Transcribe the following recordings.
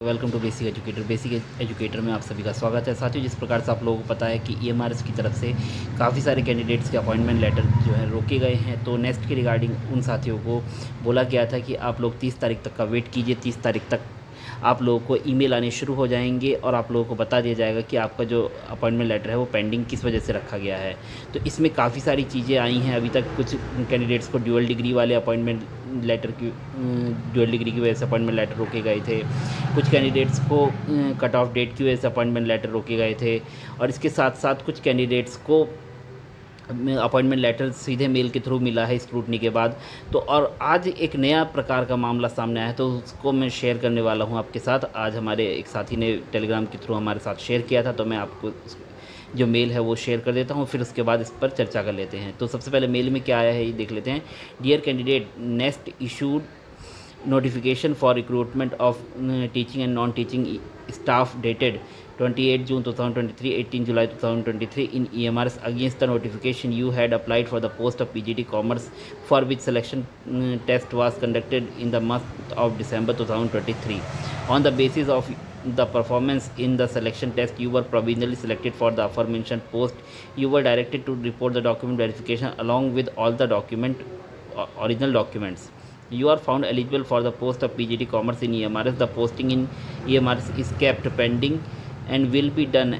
Welcome to basic educator में आप सभी का स्वागत है। साथियों, जिस प्रकार से आप लोगों को पता है कि ईएमआरएस की तरफ से काफ़ी सारे कैंडिडेट्स के अपॉइंटमेंट लेटर जो है रोके गए हैं, तो नेक्स्ट के रिगार्डिंग उन साथियों को बोला गया था कि आप लोग 30 तारीख तक का वेट कीजिए। 30 तारीख तक आप लोगों को ईमेल आने शुरू हो जाएंगे और आप लोगों को बता दिया जाएगा कि आपका जो अपॉइंटमेंट लेटर है वो पेंडिंग किस वजह से रखा गया है। तो इसमें काफ़ी सारी चीज़ें आई हैं। अभी तक कुछ कैंडिडेट्स को ड्यूअल डिग्री वाले अपॉइंटमेंट लेटर की ड्यूअल डिग्री की वजह से अपॉइंटमेंट लेटर रोके गए थे। कुछ कैंडिडेट्स को कट ऑफ डेट की वजह से अपॉइंटमेंट लेटर रोके गए थे, और इसके साथ साथ कुछ कैंडिडेट्स को अपॉइंटमेंट लेटर सीधे मेल के थ्रू मिला है स्क्रूटनी के बाद। तो और आज एक नया प्रकार का मामला सामने आया है, तो उसको मैं शेयर करने वाला हूं आपके साथ। आज हमारे एक साथी ने टेलीग्राम के थ्रू हमारे साथ शेयर किया था, तो मैं आपको जो मेल है वो शेयर कर देता हूं, फिर उसके बाद इस पर चर्चा कर लेते हैं। तो सबसे पहले मेल में क्या आया है ये देख लेते हैं। Dear candidate, next issued notification for recruitment of teaching and non-teaching staff dated 28 June 2023, 18 July 2023 in EMRs against the notification you had applied for the post of PGT Commerce, for which selection test was conducted in the month of December 2023. On the basis of the performance in the selection test, you were provisionally selected for the aforementioned post. You were directed to report the document verification along with all the original documents. You are found eligible for the post of PGT Commerce in EMRS. The posting in EMRS is kept pending and will be done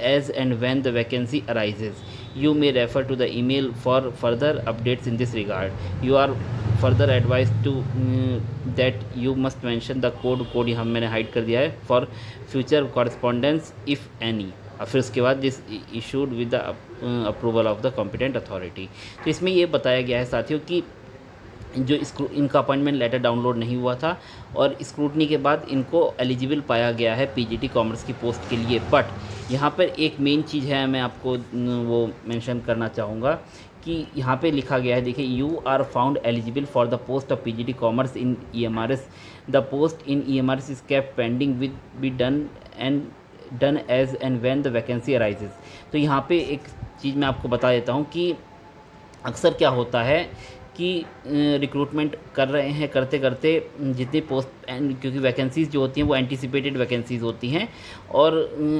as and when the vacancy arises. You may refer to the email for further updates in this regard. You are further advised to that you must mention the code यहाँ मैंने hide कर दिया है, for future correspondence if any. और फिर उसके बाद this issued with the approval of the competent authority. तो इसमें ये बताया गया है साथियों कि जो इनका अपॉइंटमेंट लेटर डाउनलोड नहीं हुआ था और स्क्रूटनी के बाद इनको एलिजिबल पाया गया है पीजीटी कॉमर्स की पोस्ट के लिए। बट यहाँ पर एक मेन चीज़ है, मैं आपको वो मेंशन करना चाहूँगा कि यहाँ पे लिखा गया है, देखिए, you are found eligible for the post of PGT commerce in EMRS. The post in EMRS is kept pending with be done as and when the vacancy arises. तो यहाँ पे एक चीज़ मैं आपको बता देता हूँ कि अक्सर क्या होता है कि रिक्रूटमेंट कर रहे हैं, करते करते जितनी पोस्ट, क्योंकि वैकेंसीज़ जो होती हैं वो एंटिसिपेटेड वैकेंसीज़ होती हैं, और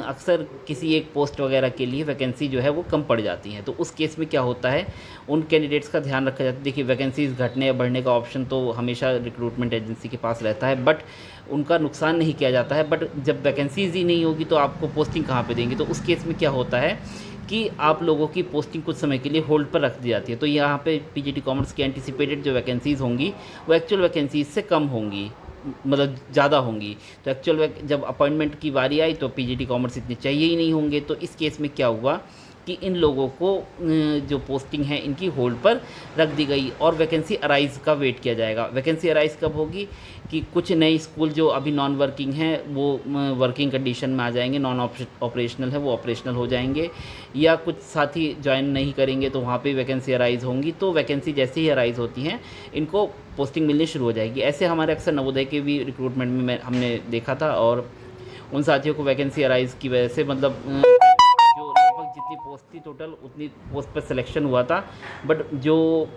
अक्सर किसी एक पोस्ट वगैरह के लिए वैकेंसी जो है वो कम पड़ जाती हैं। तो उस केस में क्या होता है, उन कैंडिडेट्स का ध्यान रखा जाता है। देखिए, वैकेंसीज़ घटने या बढ़ने का ऑप्शन तो हमेशा रिक्रूटमेंट एजेंसी के पास रहता है, बट उनका नुकसान नहीं किया जाता है। बट जब वैकेंसीज़ ही नहीं होगी तो आपको पोस्टिंग कहाँ पे देंगे। तो उस केस में क्या होता है कि आप लोगों की पोस्टिंग कुछ समय के लिए होल्ड पर रख दी जाती है। तो यहाँ पे पीजीटी कॉमर्स की एंटिसिपेटेड जो वैकेंसीज़ होंगी वो एक्चुअल वैकेंसीज से कम होंगी, मतलब ज़्यादा होंगी। तो एक्चुअल जब अपॉइंटमेंट की बारी आई तो पीजीटी कॉमर्स इतने चाहिए ही नहीं होंगे। तो इस केस में क्या हुआ कि इन लोगों को जो पोस्टिंग है इनकी होल्ड पर रख दी गई और वैकेंसी अराइज़ का वेट किया जाएगा। वैकेंसी अराइज़ कब होगी कि कुछ नए स्कूल जो अभी नॉन वर्किंग हैं वो वर्किंग कंडीशन में आ जाएंगे, नॉन ऑपरेशनल है वो ऑपरेशनल हो जाएंगे, या कुछ साथी ज्वाइन नहीं करेंगे तो वहाँ पे वैकेंसी अराइज़ होंगी। तो वैकेंसी जैसे ही अराइज़ होती हैं इनको पोस्टिंग मिलनी शुरू हो जाएगी। ऐसे हमारे अक्सर नवोदय के भी रिक्रूटमेंट में हमने देखा था, और उन साथियों को वैकेंसी अराइज़ की वजह से मतलब जो लगभग जितनी पोस्ट थी टोटल उतनी पोस्ट पर सिलेक्शन हुआ था, बट जो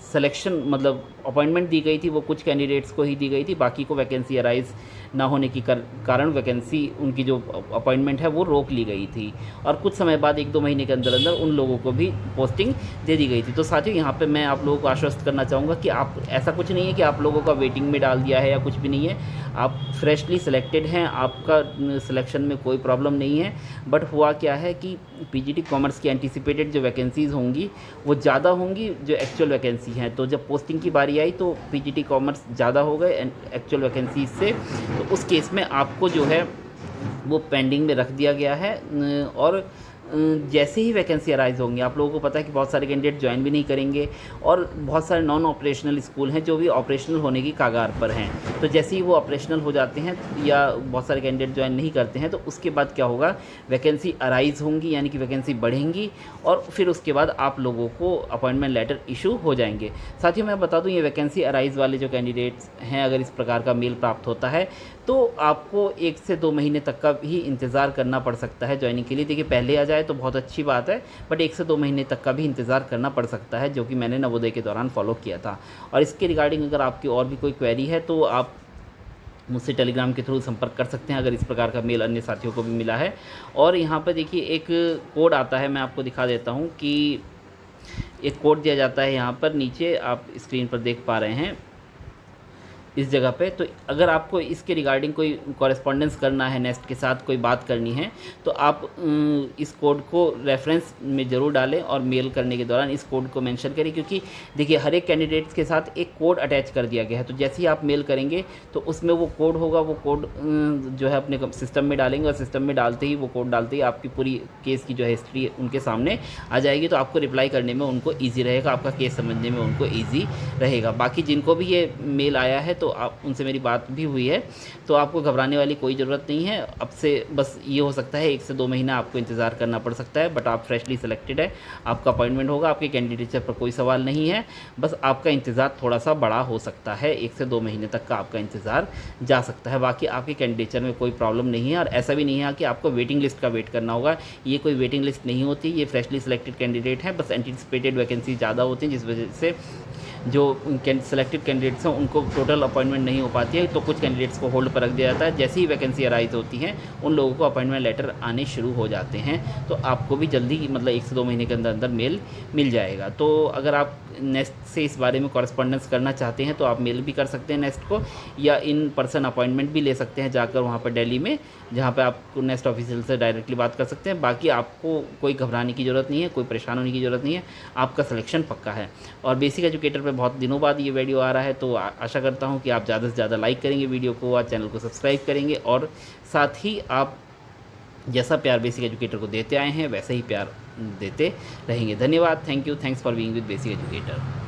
सिलेक्शन मतलब अपॉइंटमेंट दी गई थी वो कुछ कैंडिडेट्स को ही दी गई थी, बाकी को वैकेंसी अराइज़ ना होने की कारण वैकेंसी उनकी जो अपॉइंटमेंट है वो रोक ली गई थी, और कुछ समय बाद 1-2 महीने के अंदर अंदर उन लोगों को भी पोस्टिंग दे दी गई थी। तो साथियों, यहाँ पे मैं आप लोगों को आश्वस्त करना चाहूँगा कि आप, ऐसा कुछ नहीं है कि आप लोगों का वेटिंग में डाल दिया है या कुछ भी नहीं है। आप फ्रेशली सिलेक्टेड हैं, आपका सिलेक्शन में कोई प्रॉब्लम नहीं है। बट हुआ क्या है कि पीजीटी कॉमर्स की एंटिसिपेटेड जो वैकेंसीज़ होंगी वो ज़्यादा होंगी जो एक्चुअल वैकेंसी हैं। तो जब पोस्टिंग की बारी आई तो पीजीटी कॉमर्स ज़्यादा हो गए एक्चुअल वैकेंसीज से। तो उस केस में आपको जो है वो पेंडिंग में रख दिया गया है, और जैसे ही वैकेंसी अराइज़ होंगी, आप लोगों को पता है कि बहुत सारे कैंडिडेट ज्वाइन भी नहीं करेंगे, और बहुत सारे नॉन ऑपरेशनल स्कूल हैं जो भी ऑपरेशनल होने की कगार पर हैं। तो जैसे ही वो ऑपरेशनल हो जाते हैं या बहुत सारे कैंडिडेट ज्वाइन नहीं करते हैं, तो उसके बाद क्या होगा, वैकेंसी अराइज़ होंगी, यानी कि वैकेंसी बढ़ेंगी, और फिर उसके बाद आप लोगों को अपॉइंटमेंट लेटर इशू हो जाएंगे। साथियों, मैं बता दूं, ये वैकेंसी अराइज़ वाले जो कैंडिडेट्स हैं, अगर इस प्रकार का मेल प्राप्त होता है तो आपको 1 से 2 महीने तक का भी इंतज़ार करना पड़ सकता है ज्वाइनिंग के लिए। देखिए, पहले आ जाए तो बहुत अच्छी बात है, बट 1 से 2 महीने तक का भी इंतज़ार करना पड़ सकता है, जो कि मैंने नवोदय के दौरान फॉलो किया था। और इसके रिगार्डिंग अगर आपकी और भी कोई क्वेरी है तो आप मुझसे टेलीग्राम के थ्रू संपर्क कर सकते हैं अगर इस प्रकार का मेल अन्य साथियों को भी मिला है। और यहाँ पर देखिए एक कोड आता है, मैं आपको दिखा देता हूँ कि एक कोड दिया जाता है यहाँ पर नीचे, आप स्क्रीन पर देख पा रहे हैं इस जगह पे। तो अगर आपको इसके रिगार्डिंग कोई कॉरेस्पॉन्डेंस करना है, नेस्ट के साथ कोई बात करनी है, तो आप इस कोड को रेफरेंस में ज़रूर डालें और मेल करने के दौरान इस कोड को मेंशन करें, क्योंकि देखिए हर एक कैंडिडेट्स के साथ एक कोड अटैच कर दिया गया है। तो जैसे ही आप मेल करेंगे तो उसमें वो कोड होगा, वो कोड जो है अपने सिस्टम में डालेंगे और सिस्टम में डालते ही, वो कोड डालते ही आपकी पूरी केस की जो है हिस्ट्री उनके सामने आ जाएगी। तो आपको रिप्लाई करने में उनको ईजी रहेगा, आपका केस समझने में उनको ईजी रहेगा। बाकी जिनको भी ये मेल आया है तो आप उनसे मेरी बात भी हुई है, तो आपको घबराने वाली कोई ज़रूरत नहीं है। अब से बस ये हो सकता है 1 से 2 महीना आपको इंतज़ार करना पड़ सकता है, बट आप फ्रेशली सिलेक्टेड है, आपका अपॉइंटमेंट होगा, आपके कैंडिडेचर पर कोई सवाल नहीं है। बस आपका इंतज़ार थोड़ा सा बड़ा हो सकता है, 1 से 2 महीने तक का आपका इंतज़ार जा सकता है। बाकी आपके कैंडिडेचर में कोई प्रॉब्लम नहीं है, और ऐसा भी नहीं है कि आपको वेटिंग लिस्ट का वेट करना होगा। ये कोई वेटिंग लिस्ट नहीं होती, ये फ्रेशली सिलेक्टेड कैंडिडेट हैं, बस एंटिसिपेटेड वैकेंसी ज़्यादा होती हैं, जिस वजह से जो सेलेक्टेड कैंडिडेट्स हैं उनको टोटल अपॉइंटमेंट नहीं हो पाती है। तो कुछ कैंडिडेट्स को होल्ड पर रख दिया जाता है, जैसे ही वैकेंसी अराइज होती हैं उन लोगों को अपॉइंटमेंट लेटर आने शुरू हो जाते हैं। तो आपको भी जल्दी, मतलब 1 से 2 महीने के अंदर अंदर मेल मिल जाएगा। तो अगर आप नेस्ट से इस बारे में कॉरेस्पॉन्डेंस करना चाहते हैं तो आप मेल भी कर सकते हैं नेस्ट को, या इन पर्सन अपॉइंटमेंट भी ले सकते हैं जाकर वहाँ पर दिल्ली में, जहाँ पे आपको नेस्ट ऑफिशियल से डायरेक्टली बात कर सकते हैं। बाकी आपको कोई घबराने की ज़रूरत नहीं है, कोई परेशान होने की ज़रूरत नहीं है, आपका सिलेक्शन पक्का है। और बेसिक एजुकेटर पे बहुत दिनों बाद ये वीडियो आ रहा है, तो आशा करता हूँ कि आप ज़्यादा से ज़्यादा लाइक करेंगे वीडियो को और चैनल को सब्सक्राइब करेंगे, और साथ ही आप जैसा प्यार बेसिक एजुकेटर को देते आए हैं वैसे ही प्यार देते रहेंगे। धन्यवाद, thank you, thanks for being with basic educator.